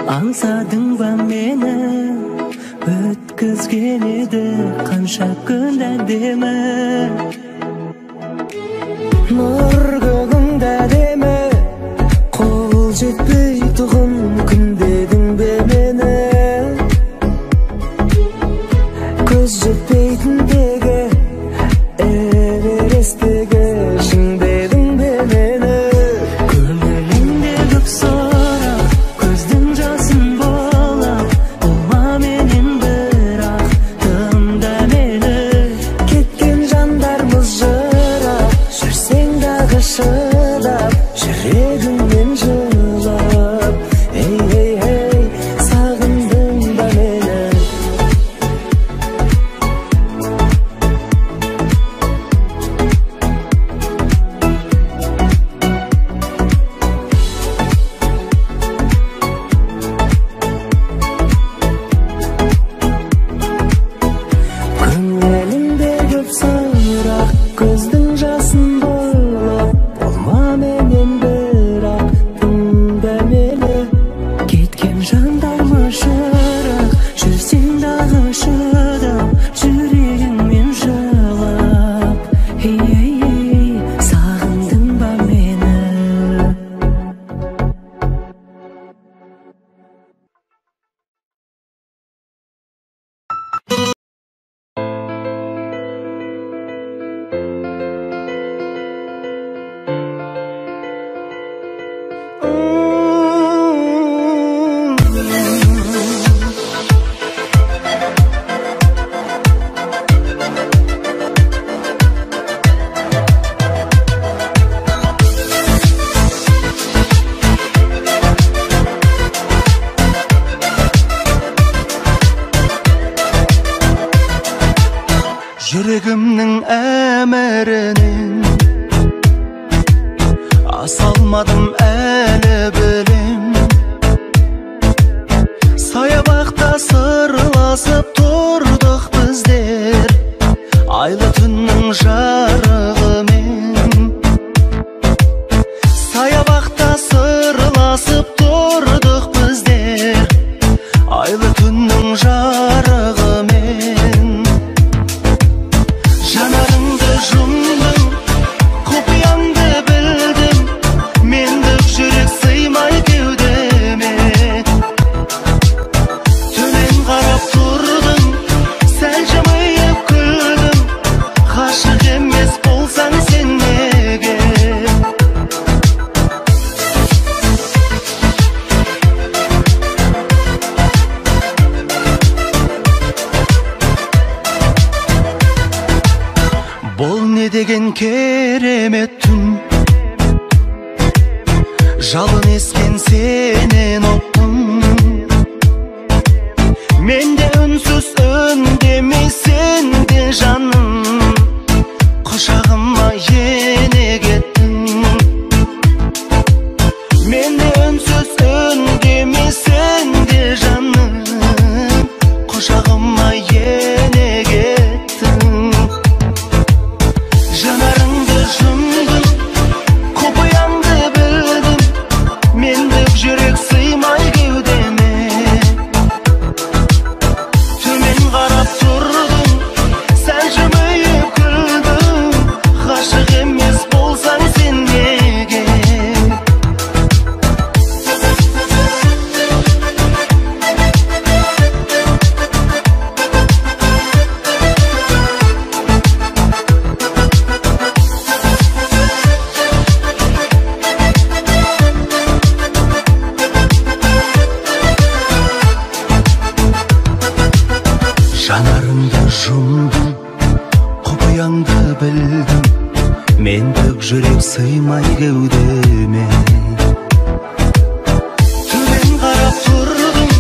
Аңсадың ба мені, өткізген еді қанша күн әдемі. Нұр көгіңді әдемі, қол жетпей тұғын күндедің бе мені. Көз жетпейтіндегі Эвересттегі шыңдедің бе мені. Көңіліңде көп сұрақ, көздің жасын болап, болма менен бірақ тыңда мені. Кеткен жандармыз жырақ, жүрсең дағы шыдап, жүрегіммен жылап. Ей, сағындың ба мені? Көңіліңде көп сұрақ, көздің жасын болып, болма менен бірақ тыңда мені. Кеткен жандармы жырақ, жүрсең дағы шыдап, жүрегіңмен жылап. Ей, сағындың ба мені? Жүрегімнің әмірінен асалмадым әлі білем. Саябақта сырласып тұрдық біздер, айлы түннің жарығымен. Саябақта сырласып тұрдық біздер, айлы түннің жарығымен. Жанарыңды жұмдым, құпияңды білдім, мендік жүрек сыймай кеудеме. Төмен қарап тұрдым, сәл жымиып күлдім, ғашық емес болсаң сен неге? Бұл не деген керемет түн, жалын ескен сенен оттым. Мен де үнсіз үндемей, сен де жаным, құшағыма ене кеттің. Мен де үнсіз үндемей, сен де жаным, құшағыма ене кеттің. Жанарыңды жұмдым, құпияңды білдім, мендік жүрек сыймай кеудеме. Төмен қарап тұрдым, сәл жымиып күлдім, ғашық емес болсаң сен неге? Жанарыңды жұмдым, құпияңды білдім, мендік жүрек сыймай кеудеме. Төмен қарап тұрдым,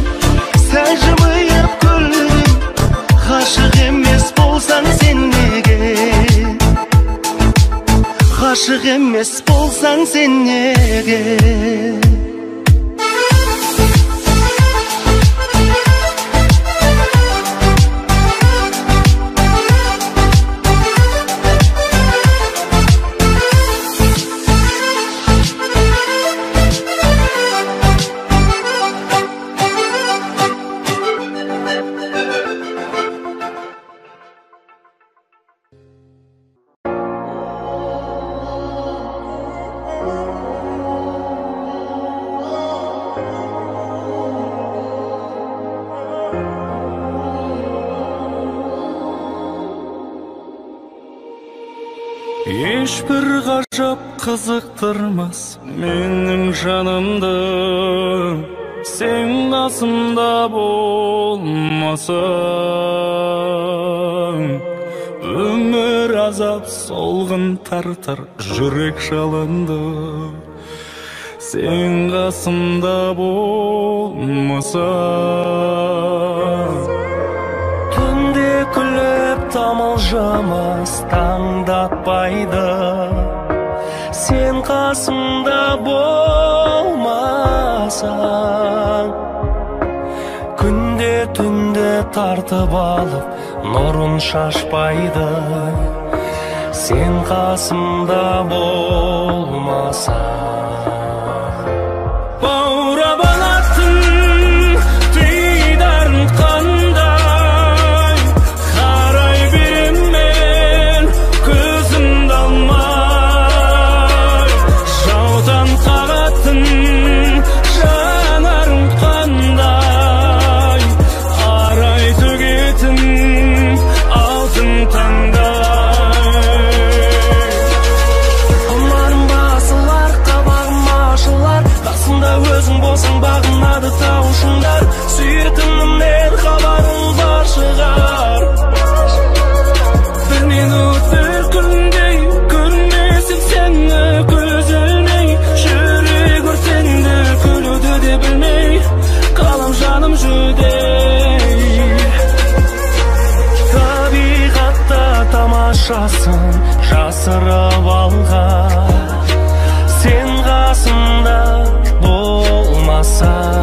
сәл жымиып күлдім, ғашық емес болсаң сен неге? Ғашық емес болсаң сен неге? Ешбір ғажап қызықтырмас менің жанымды, сен қасымда болмасаң. Өмір азап солғын тартар жүрек жалынды, сен қасымда болмасаң. Түнде күліп тамылжымас таңдатпайды, сен қасымда болмасаң. Күнде түнде тартып алып нұрын шашпайды, сен қасымда болмасаң. Баурап алатын дидарын қандай, қарай берем мен көзімді алмай. Жаудан қағатын жанарың қандай, арай төгетін алтын таңдай. Омарым басылар, қабағым ашылар, қасымда өзің болсаң бағынады тауышыңдар. Сүйетінімнен хабарың бар шығар. Бір минут бір күндей көрмесем сені көз ілмей, жүрек өртенді күлуді де білмей, қалам жаным жүдей. Табиғатта тамашасын жасырып алған, сен қасымда болмасаң.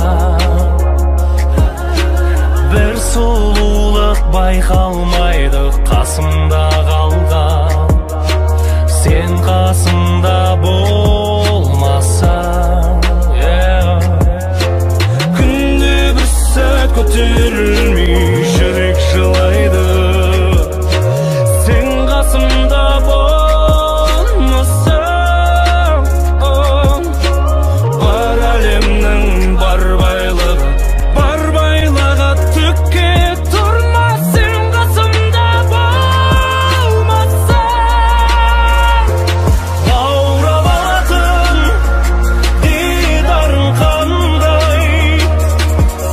Бір сұлулық байқалмайды қасымда қалған, сен қасымда болмасаң. Күнде бір сәт көтерілмей жүрек жылайды, сен қасымда болмасаң. Бар әлемнің бар байлығы, бар байлығы түкке тұрмас, сен қасымда болмасаң. Баурап алатын дидарың қандай,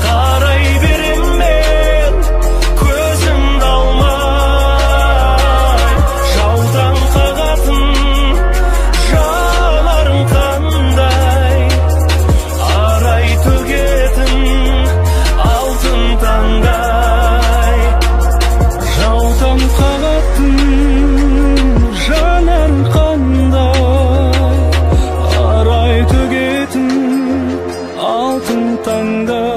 қарай берем мен көзімді алмай. Жаудан қағатын жанарың қандай, арай төгетін алтын таңдай. Жаудан қағатын жанарың қандай, арай төгетін алтын таңдай.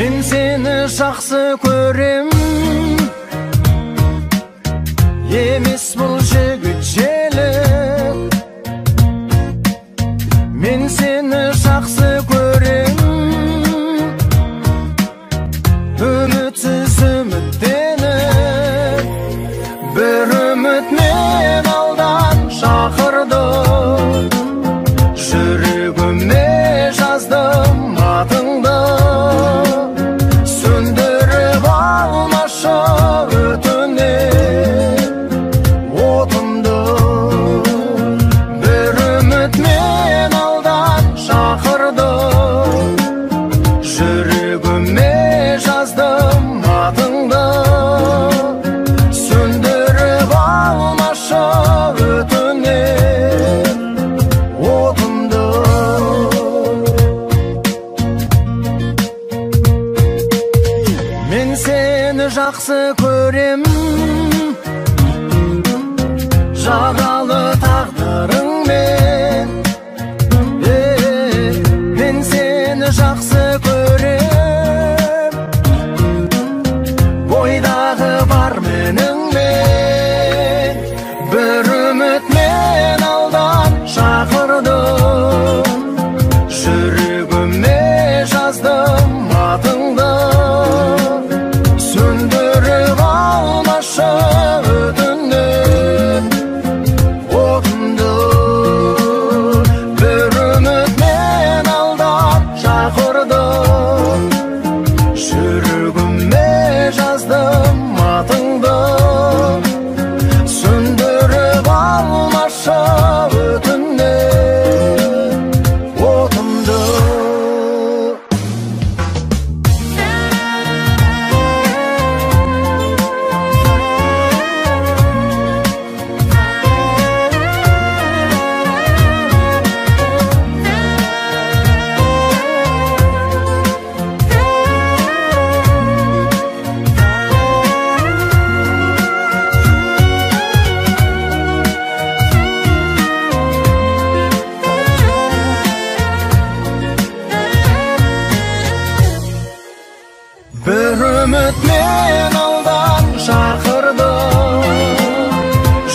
Мен сені жақсы көрем, емес бұл жігіт желік. Мен сені жақсы көрем, үмітсіз үміттеніп. Бір үміт мен алдан шақырды, жүрегіме жаздым атыңды. Söndürüp almaşı ötünüp otımdı. Bir ümit men aldan şakırdı, yüreğime yazdım adыңды. Söndürüp almaşı ötünüp жақсы көрем, жаралы тағдырыңмен. Мен сені жақсы көрем, бойдағы бар меніңмен. Бір үміт мен алдан шақырдым, жүрегіме жаздым атыңды. Сөндіріп алмашы өтінем отымды. Бір үміт мен алдан шақырдым, жүрегіме жаздым атыңды. Söndürüp almaşı ötünden otumdu. Bir ümit men aldan şakırdım,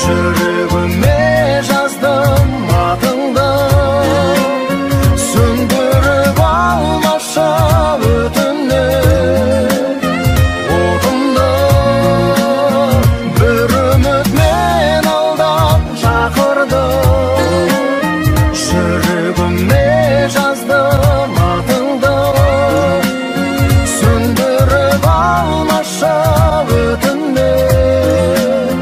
жүрегіме жаздым атыңды. Söndürüp almaшы өтінем отымды. Bir ümit men aldan şakırdım, жүрегіме жаздым атыңды. Almaşı ötünden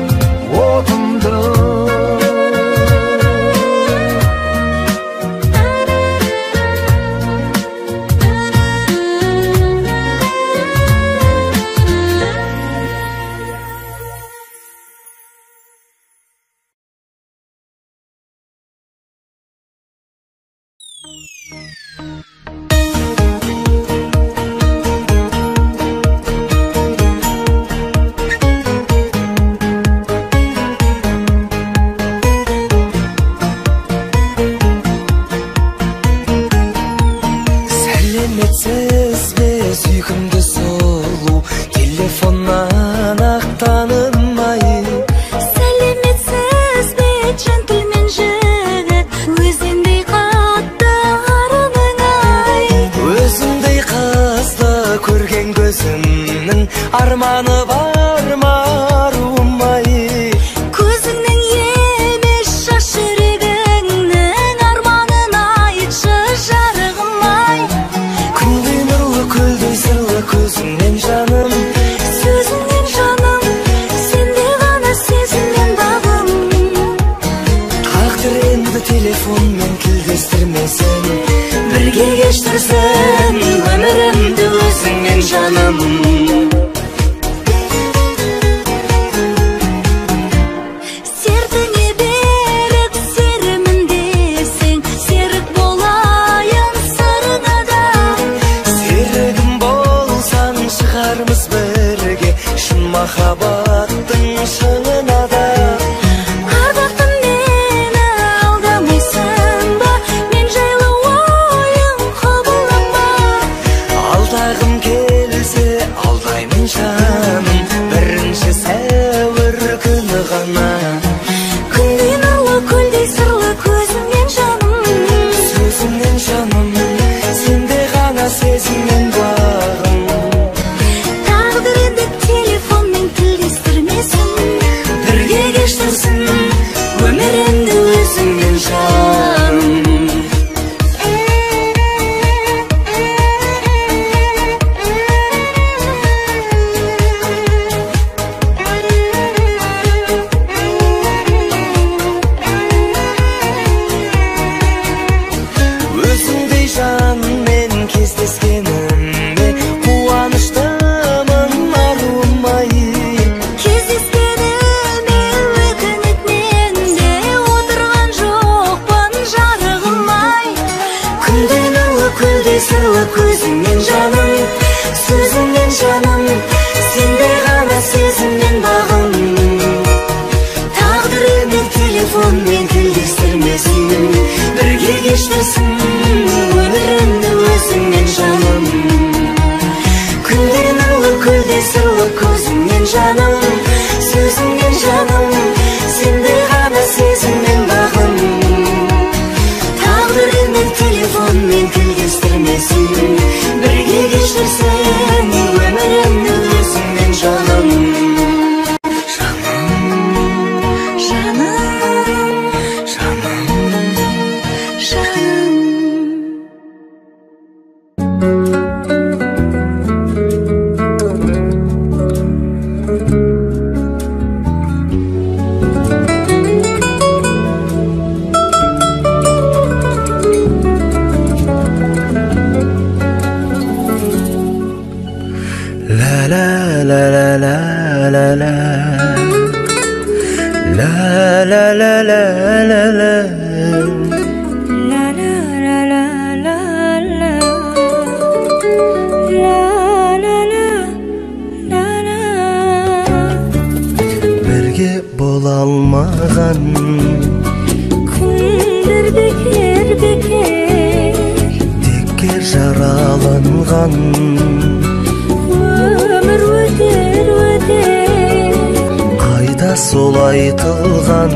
otumdu. Сәлеметсіз бе сүйкімді сұлу, телефоннан ақ танылмай. Сәлеметсіз бе джентльмен жігіт, өзіңдей қатты арының ай. Өзіңдей қызды көрген көзімнің арманы бар ма аруым ай. Көзіңнің емес шаш жүрегіңнің арманын айтшы жарығым ай. Күндей нұрлы көлдей сырлы көзіңнен жаным, Сөзіңнен жаным, сенде ғана сезімнен бағым. тағдыр енді телефонмен тілдестірмесін, Бірге кештірсін өмірімді өзіңмен жаным. Сертіңе берік серіміндесің, серік болайын сырыңа да. серігім болсаң шығармыз бірге, шын махаббаттың шыңына да. Ардақтым мені алдамайсың ба, мен жайлы ойың құбылама. Алдағым келсе алдаймын жаным, бірінші сәуір күні ғана. Күндей нұрлы көлдей сырлы көзіңнен жаным. Сөзіңнен жаным, сенде ғана сезімнен бағым. Тағдыр енді телефонмен тілдестірмесін, Бірге кештірсін өмірімді өзіңмен жаным. өзіңдей жанмен кездескенімде қуаныштымын аруым ай. Кездескеніме өкініп мен де отырған жоқпын жарығым ай. Күндей нұрлы көлдей сырлы көзіңнен жаным, сөзіңнен жаным, сенде жаным, сөзіңмен жаным, сенде ғана сезіммен бағым. Тағдырыңның телефонмен тілдестірмесін, бірге кешірсін өмірімді өзіңмен жаным. Бірге бола алмаған күндер бекер бекер, текке жараланған өмір өтер өтер, қайда сол айтылған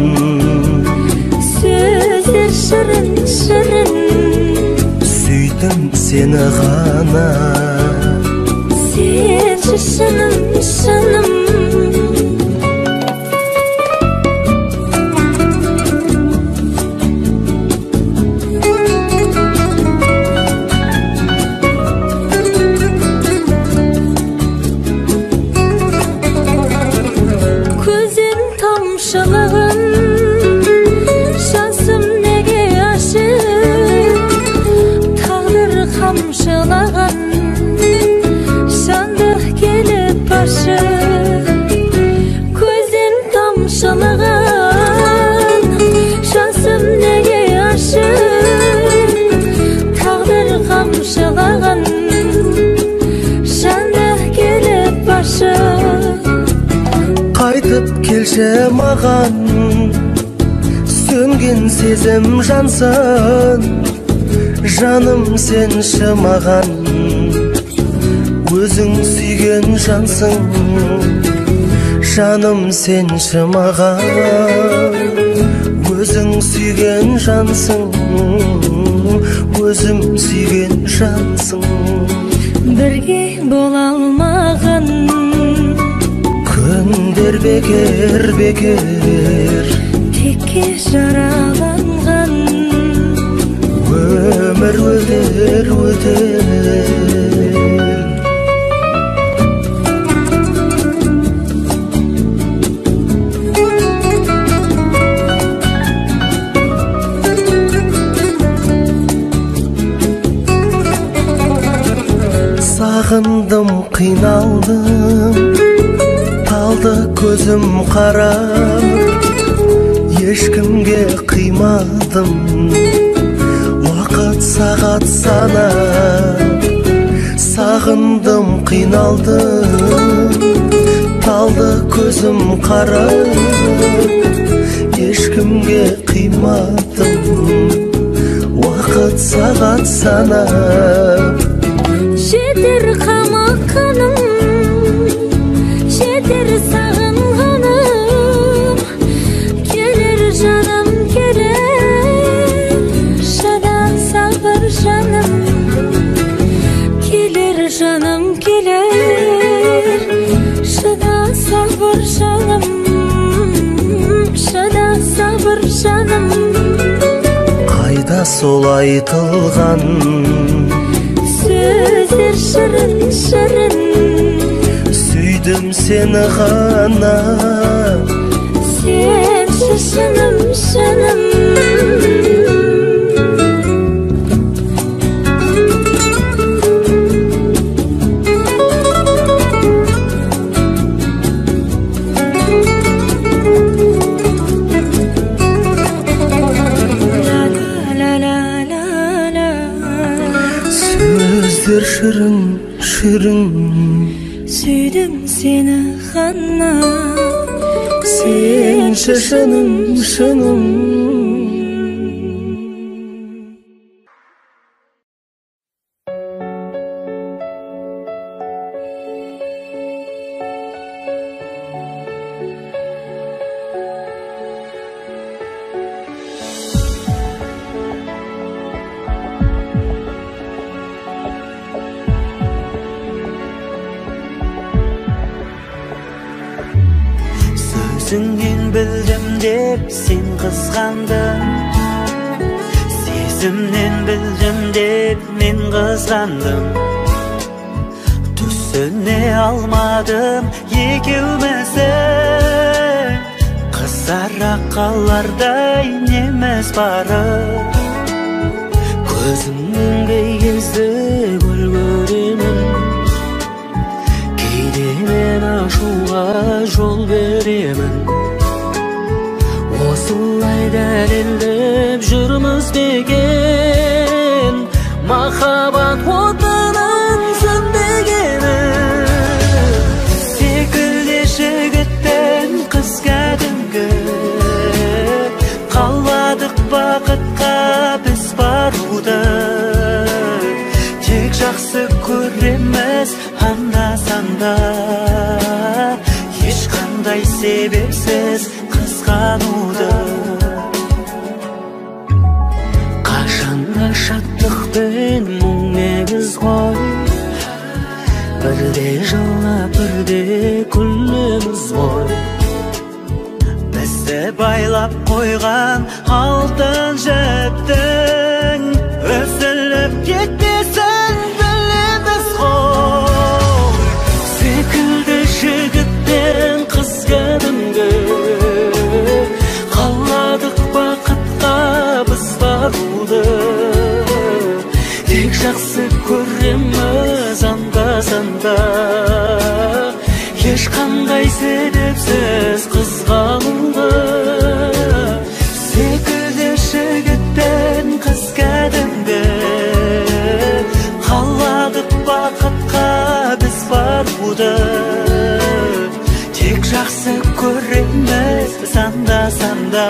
сөздер шырын шырын, сүйдім сені ғана, сенші шыным шыным. Көзден тамшылығын, жасым неге ашық, тағдыр қамшылаған, жанды келіп ашық. Көзден тамшылығын, жасым неге ашық, тағдыр қамшылаған, жанды келіп ашық. қайтып келші маған, сөнген сезім жансың, жаным сенші маған, өзің сүйген жансың, жаным сенші маған, өзің сүйген жансың, өзім сүйген жансың. Бірге бола алмаған күндер бекер бекер, текке жараланған өмір өтер өтер. Сағындым қиналдым, талды көзім қарап, ешкімге қимадым, уақыт сағат санап. Сағындым қиналдым, талды көзім қарап, ешкімге қимадым, уақыт сағат санап. жетер қамыққаным, жетер сағынғаным, келер жаным келер, шыда сабыр жаным, келер жаным келер, шыда сабыр жаным, шыда сабыр жаным. Қайда сол айтылған сөздер шырын шырын, сүйдім сені ғана, сенші шыным шыным. сөздер шырын шырын, сүйдім сені ғана, сенші шыным шыным. Көзіңнен білдім деп сен қызғандың, сезімнен білдім деп мен қызғандым. Түсіне алмадым екеуміздің, қызара қалардай неміз бары. Көзіңнен кей кезде гүл көремін, кейде мен ашуға жол беремін. Осылай дәлелдеп жүрміз деген, махаббат отының сөнбегені. Секілді жігіттен қыз кәдімгі, қаладық бақытқа біз баруды. Тек жақсы көреміз анда-санда, ешқандай себепсіз қызғануды. Қашанда шаттықпен мұң негіз ғой, бірде жылап бірде күлеміз ғой. Бізді байлап қойған алтын жіптің үзіліп кетпесін білеміз ғой. Секілді жігіттен қыз кәдімгі, қаладық бақытқа біз баруды. Тек жақсы көреміз анда-санда, ешқандай себепсіз қызғануды. Секілді жігіттен қыз кәдімгі, қаладық бақытқа біз баруды. Тек жақсы көреміз анда-санда,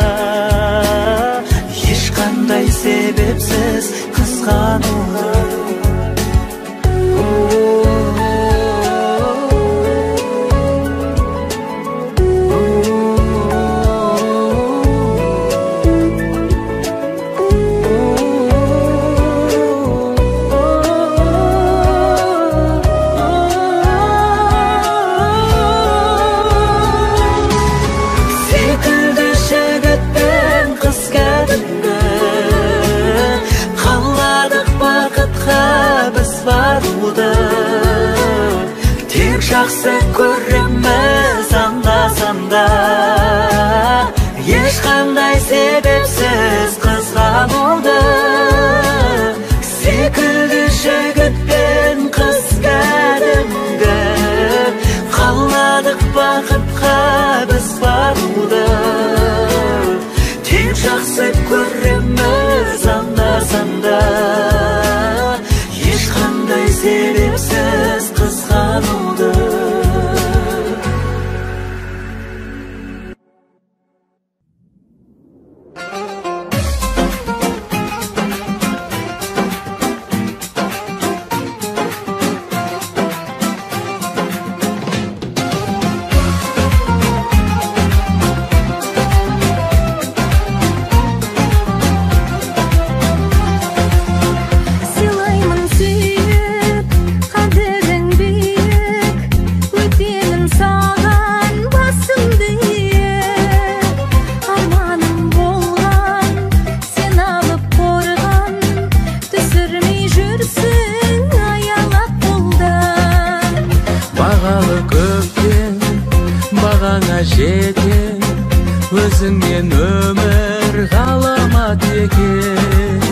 ешқандай себепсіз қызғануды. Тек жақсы көреміз анда-санда, ешқандай себепсіз қызғануды. Секілді жігітпен қыз кәдімгі, қаладық бақытқа біз баруды. Тек жақсы көреміз анда-санда, ешқандай себепсіз қызғануды. Жетен өзіңнен өмір ғаламат екен.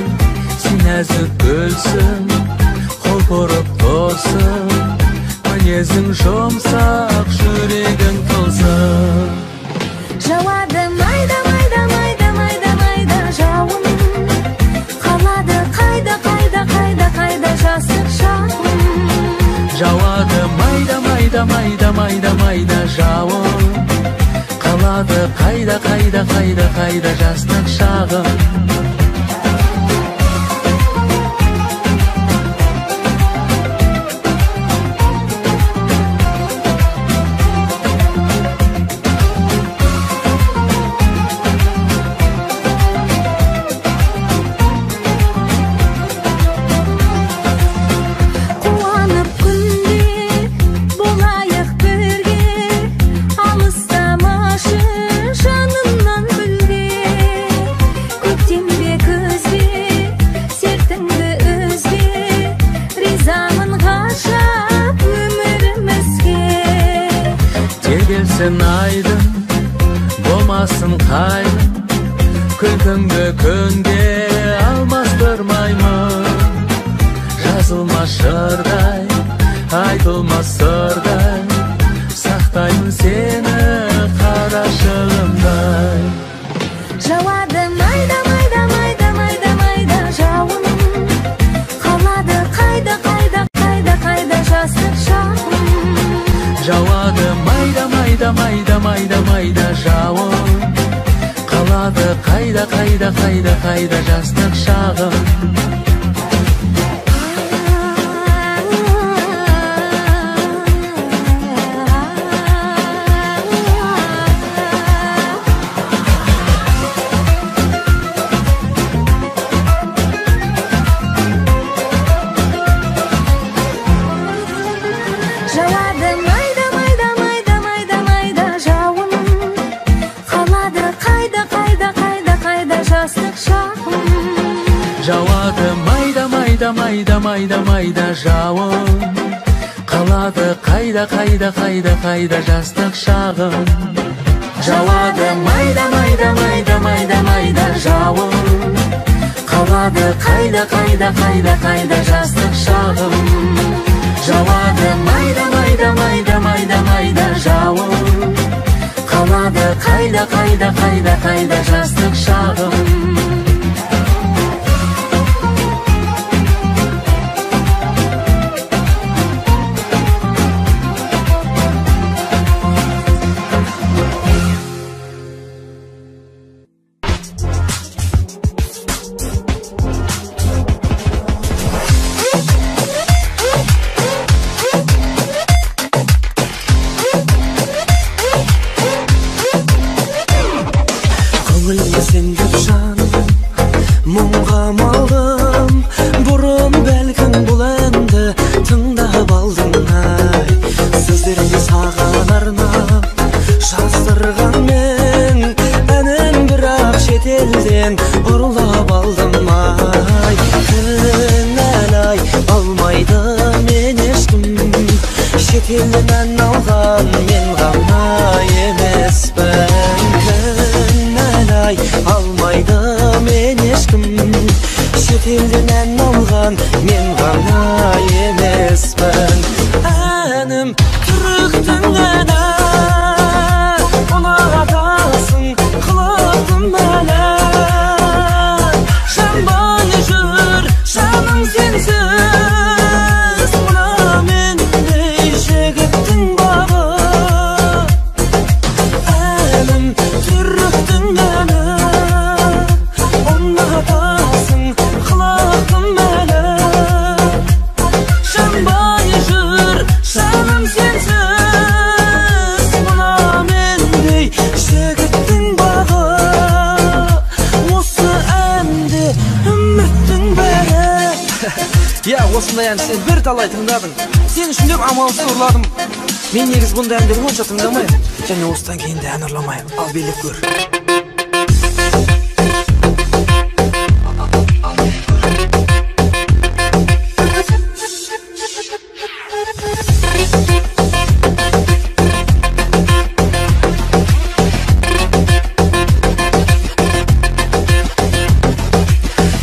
Сен нәзік гүлсің, құлпырып тосың, мінезің жұмсақ, жүрегің тылсың. Жауады майда майда майда майда майда жауын, қалады қайда қайда қайда қайда жасық шағым. Жауады майда майда майда майда майда жауын, қалады қайда қайда қайда қайда жастық шағым. Болайық бірге, алыстамашы Sen aydın, bolmasın kaydın, külküңdü könge almastırmayman. Yazılmaz şırday, aytılmaz sırday, saktayım seni karашığımday. Жауады майда майда майда майда майда жауын, қалады қайда қайда қайда қайда жастық шағым. Жауады майда майда майда майда майда жауын, қалады қайда қайда қайда қайда жастық шағым. Жауады майда майда майда майда майда жауын, қалады қайда қайда қайда қайда жастық шағым. Жауады майда майда майда майда майда жауын, қалады қайда қайда қайда қайда жастық шағым. Жауады майда майда майда майда майда жауын, қалады қайда қайда қайда қайда жастық шағым. Жауады майда майда майда майда майда жауын, қалады қайда қайда қайда қайда жастық шағым. Көңілімді сендіп жаным, мұңға малдым. Бұрын бәлкім бұл әнді тыңдап алдың ай. Сөздеріңді саған арнап жаздырған мен, әнін бірақ шетелден ұрлап алдым ай. Кінәлай алмайды мен ешкім, шетелден ән алған мен ғана емеспін. Кінәлай алмайды мен ешкім, шетелден ән алған мен ғана емеспін. Әнім түріктің әні, ұнатасың қылықтым әлі. Жанбай жүр жаным сенсіз, мына мендей жігіттің бағы. Әнім түріктің әні, ұнатасың қылықтым әлі. Жанбай жүр жаным сенсіз, мына мендей жігіттің бағы. Осы әнде үміттің бәрі. Я, осындай ән сен бір талай тыңдадың. Сен үшін деп амалсыз ұрладым. Мен негіз бұндай әндерді онша тыңдамаймын, және осыдан кейін де ән ұрламаймын. Ал билеп көр.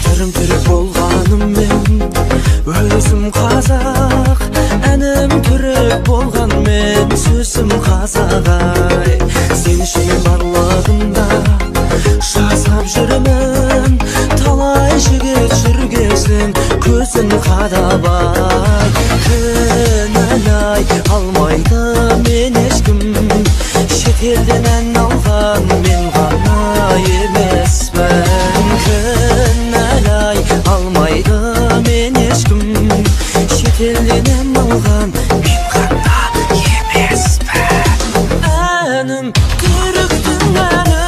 Түрім түрік болғаныммен өзім қазақ, әнім түрік болғанмен сөзім қазақ ай. Сен үшін мен барлығында жасап жүрмін, талай жігіт жүргесін көзін қадап ай. Кінәлай алмайды мен ешкім, шетелден ән алған мен ғана емеспін. Кінәлай алмайды мен ешкім, шетелден ән алған мен ғана емеспін. Әнім түріктің әні,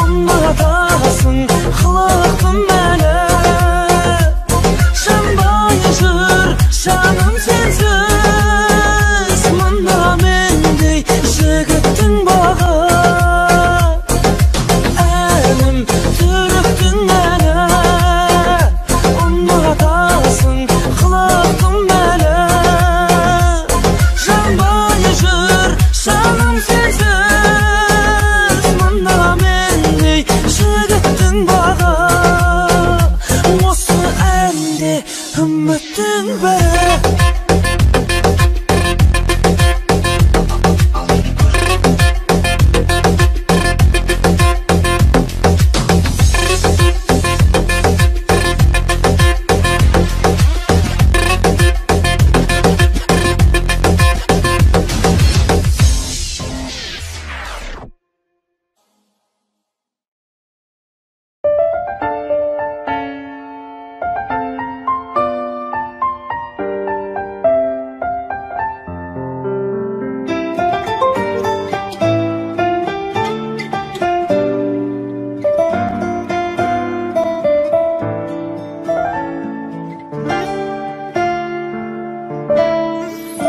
ұнатасың қылықтым әлі. Жанбай жүр жаным сенсіз, мына мендей жігіттің бағы. Әнім түріктің әні, ұнатасың қылықтым әлі. Жанбай жүр жаным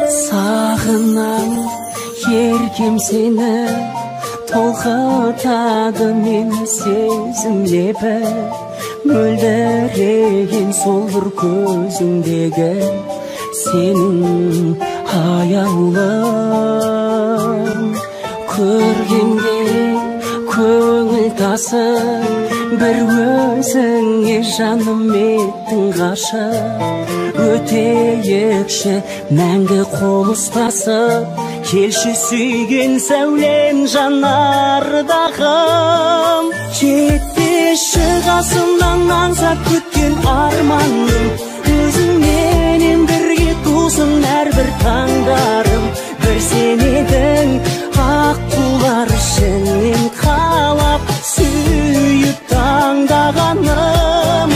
Sağınan yerkim seni толқытады мен сезім лебі мөлдіреген сол бір көзіңдегі сенің аяулым көргенде көңіл тасып бір өзіңе жаным еттің ғашық өтейікші мәңгі қол ұстасып келші сүйген сәулем жанардағым жетпеші қасымнан аңсап күткен арманым өзіңменен бірге тусын әрбір таңдарым бір сен едің аққулар ішінен қалап сүйіп таңдағаным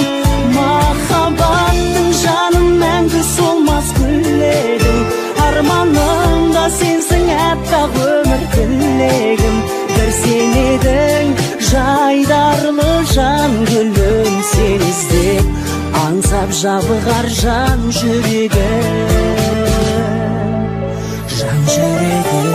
махаббаттың жаным мәңгі солмас гүлегім арманымда сенсің әппақ өмір тілегім бір сен едің жайдарлы жан гүлім сен іздеп аңсап жабығар жан жүрегім жан жүрегім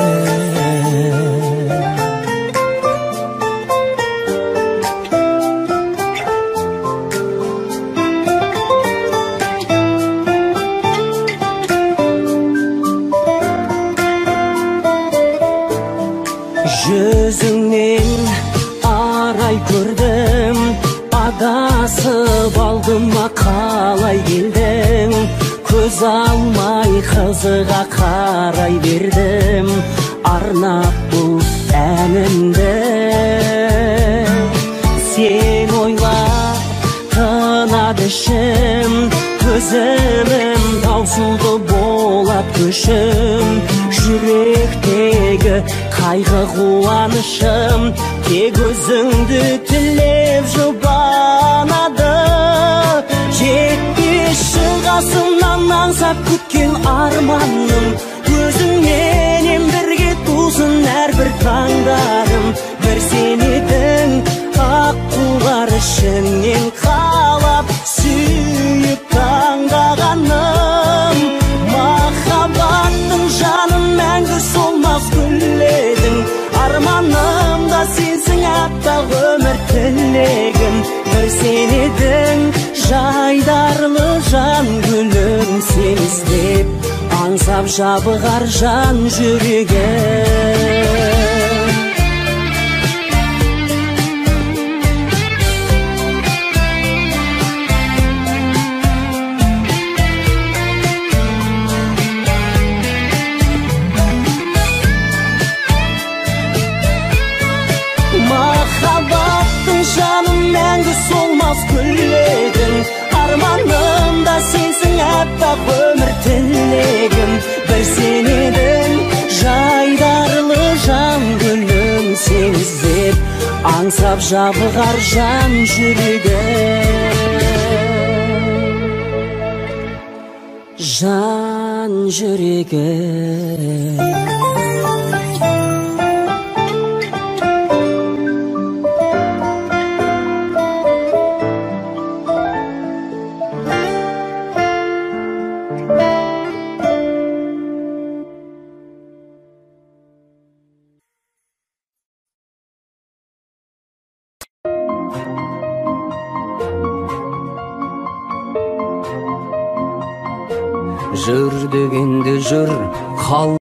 жүзіңнен арай көрдім адасып алдыма қалай келдің көз алмай қызыға қарай бердім арнап бұл әнімді сен ойлап тынады ішім көзімім таусылды болат көшім жүректегі қайғы қуанышым тек өзіңді тілеп жұбанады жетпеші қасымнан аңсап күткен арманым өзіңменен бірге тусын әрбір таңдарым бір сен едің аққулар ішінен қалап сүйіп таңдағаным махаббаттың жаным мәңгі солмас гүледің арманымда сенсің әппақ өмір тілегім бір сен едің жайдарлы жан гүлім сен іздеп аңсап жабығар жан жүрегім махаббаттың жаным мәңгі солмас гүлегім арманымда сенсің әппақ өмір тілегім бір сен едің жайдарлы жан гүлім сен іздеп аңсап жабығар жан жүрегім жан жүрегім жүр дегенде жүр қал